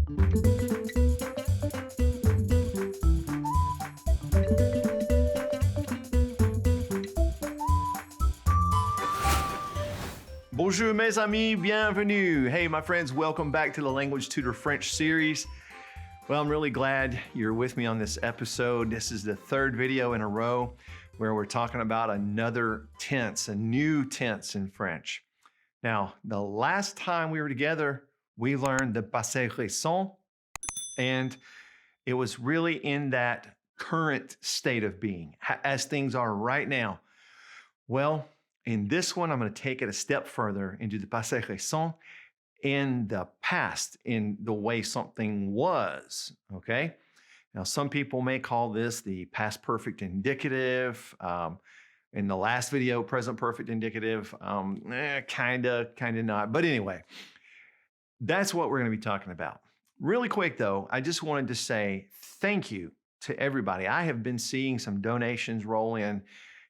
Bonjour mes amis, bienvenue. Hey my friends, welcome back to the Language Tutor French series. Well, I'm really glad you're with me on this episode. This is the third video in a row where we're talking about another tense, a new tense in French. Now, the last time we were together, we learned the Passé Récent, and it was really in that current state of being, as things are right now. Well, in this one, I'm going to take it a step further into the Passé Récent, in the past, in the way something was, okay? Now, some people may call this the past perfect indicative. In the last video, present perfect indicative, kind of not. But anyway, that's what we're going to be talking about. Really quick, though, I just wanted to say thank you to everybody. I have been seeing some donations roll in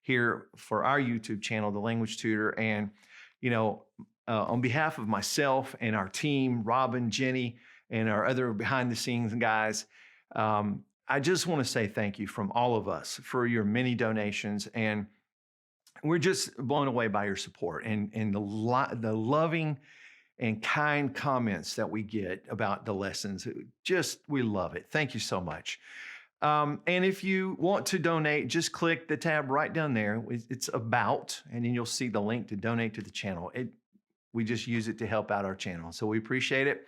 here for our YouTube channel, The Language Tutor. And, you know, on behalf of myself and our team, Robin, Jenny, and our other behind the scenes guys, I just want to say thank you from all of us for your many donations. And we're just blown away by your support and the loving and kind comments that we get about the lessons. We love it. Thank you so much. And if you want to donate, just click the tab right down there. It's about, and then you'll see the link to donate to the channel. We just use it to help out our channel. So we appreciate it.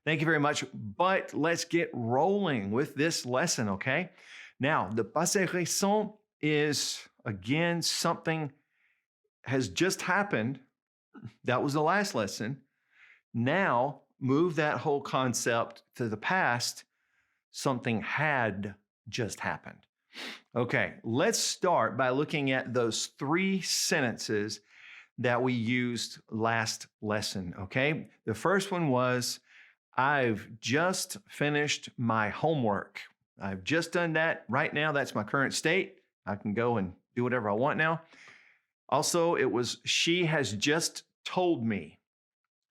Thank you very much. But let's get rolling with this lesson, okay? Now, the passé récent is, again, something has just happened. That was the last lesson. Now, move that whole concept to the past. Something had just happened. Okay, let's start by looking at those three sentences that we used last lesson, okay? The first one was, I've just finished my homework. I've just done that right now. That's my current state. I can go and do whatever I want now. Also, it was, she has just told me.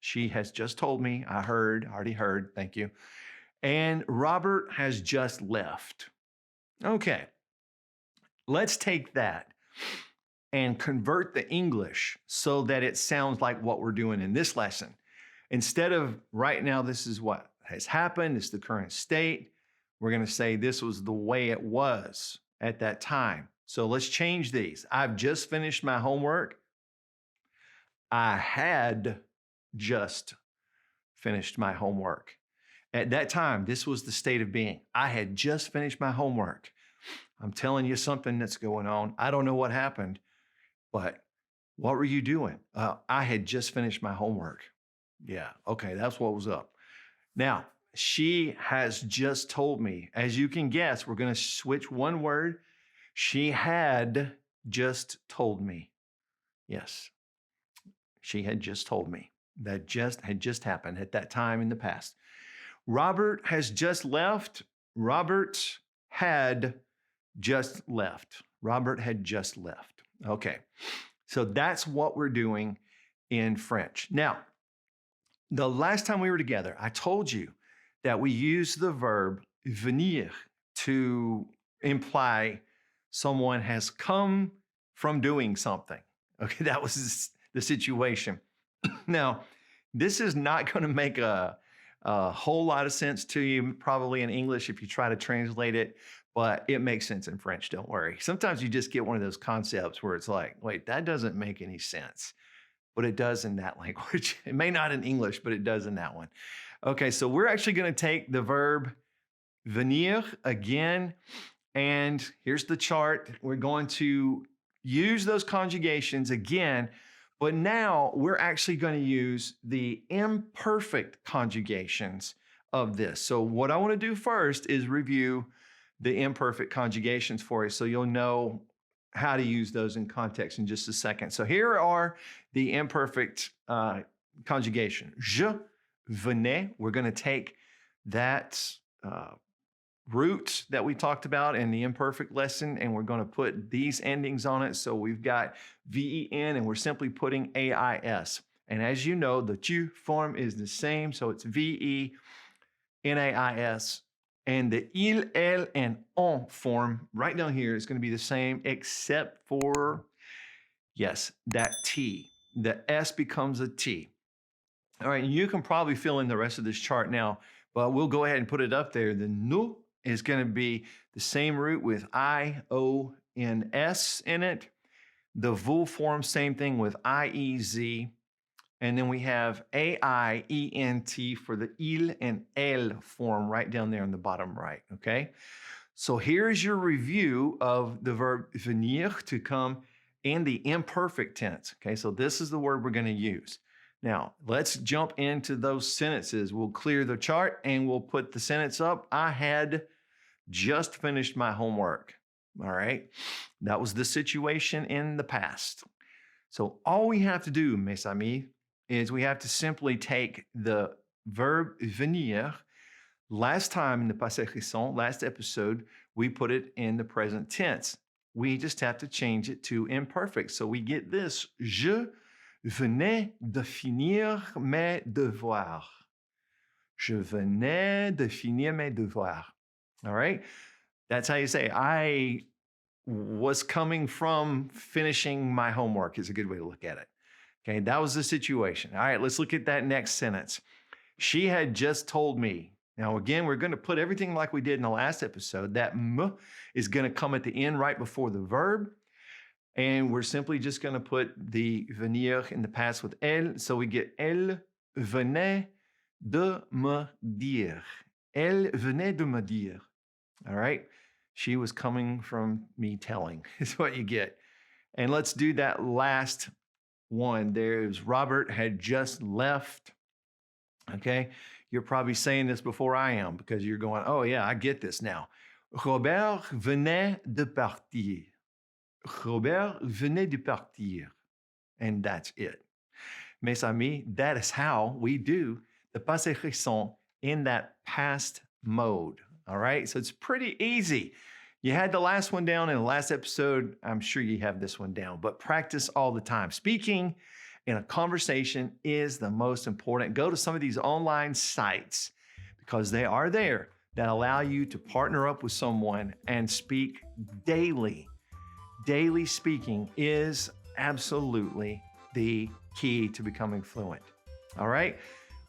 She has just told me. I already heard, thank you. And Robert has just left. Okay, let's take that and convert the English so that it sounds like what we're doing in this lesson. Instead of right now, this is what has happened, it's the current state, we're going to say this was the way it was at that time. So let's change these. I've just finished my homework. I had just finished my homework. At that time, this was the state of being. I had just finished my homework. I'm telling you something that's going on. I don't know what happened, but what were you doing? I had just finished my homework. Yeah, okay, that's what was up. Now, she has just told me. As you can guess, we're going to switch one word. She had just told me. Yes, she had just told me. That had just happened at that time in the past. Robert has just left. Robert had just left. Robert had just left. Okay, so that's what we're doing in French. Now, the last time we were together, I told you that we use the verb venir to imply someone has come from doing something. Okay, that was the situation. Now, this is not going to make a whole lot of sense to you, probably in English if you try to translate it, but it makes sense in French, don't worry. Sometimes you just get one of those concepts where it's like, wait, that doesn't make any sense, but it does in that language. It may not in English, but it does in that one. Okay, so we're actually going to take the verb venir again, and here's the chart. We're going to use those conjugations again, but now we're actually going to use the imperfect conjugations of this. So what I want to do first is review the imperfect conjugations for you so you'll know how to use those in context in just a second. So here are the imperfect conjugation. Je venais. We're going to take that root that we talked about in the imperfect lesson, and we're going to put these endings on it. So we've got VEN, and we're simply putting AIS. And as you know, the tu form is the same, so it's VE NAIS. And the il, elle, and on form right down here is going to be the same except for, yes, that T. The S becomes a T. All right, you can probably fill in the rest of this chart now, but we'll go ahead and put it up there. The nu is going to be the same root with I, O, N, S in it. The VU form, same thing with IEZ. And then we have AIENT for the il and elle form right down there in the bottom right, okay? So here's your review of the verb venir, to come, in the imperfect tense, okay? So this is the word we're gonna use. Now, let's jump into those sentences. We'll clear the chart and we'll put the sentence up. I had just finished my homework, all right? That was the situation in the past. So all we have to do, mes amis, is we have to simply take the verb venir. Last time in the Passé Récent, last episode, we put it in the present tense. We just have to change it to imperfect. So we get this: Je venais de finir mes devoirs. Je venais de finir mes devoirs. All right? That's how you say, I was coming from finishing my homework, is a good way to look at it. Okay, that was the situation. All right, let's look at that next sentence. She had just told me. Now, again, we're going to put everything like we did in the last episode. That m is going to come at the end right before the verb. And we're simply just going to put the venir in the past with elle. So we get elle venait de me dire. Elle venait de me dire. All right, she was coming from me telling, is what you get. And let's do that last one. There's Robert had just left. Okay, you're probably saying this before I am because you're going, oh yeah, I get this now. Robert venait de partir. Robert venait de partir. And that's it. Mes amis, that is how we do the passé récent in that past mode. All right, so it's pretty easy. You had the last one down in the last episode. I'm sure you have this one down, but practice all the time. Speaking in a conversation is the most important. Go to some of these online sites because they are there that allow you to partner up with someone and speak daily. Daily speaking is absolutely the key to becoming fluent. All right?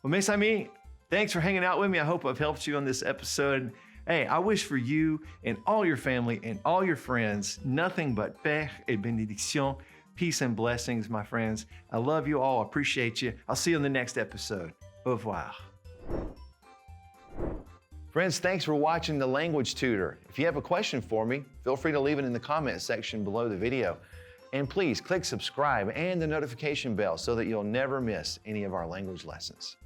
Well, mes amis, thanks for hanging out with me. I hope I've helped you on this episode. Hey, I wish for you and all your family and all your friends nothing but paix et bénédiction, peace and blessings, my friends. I love you all. Appreciate you. I'll see you in the next episode. Au revoir. Friends, thanks for watching The Language Tutor. If you have a question for me, feel free to leave it in the comment section below the video. And please click subscribe and the notification bell so that you'll never miss any of our language lessons.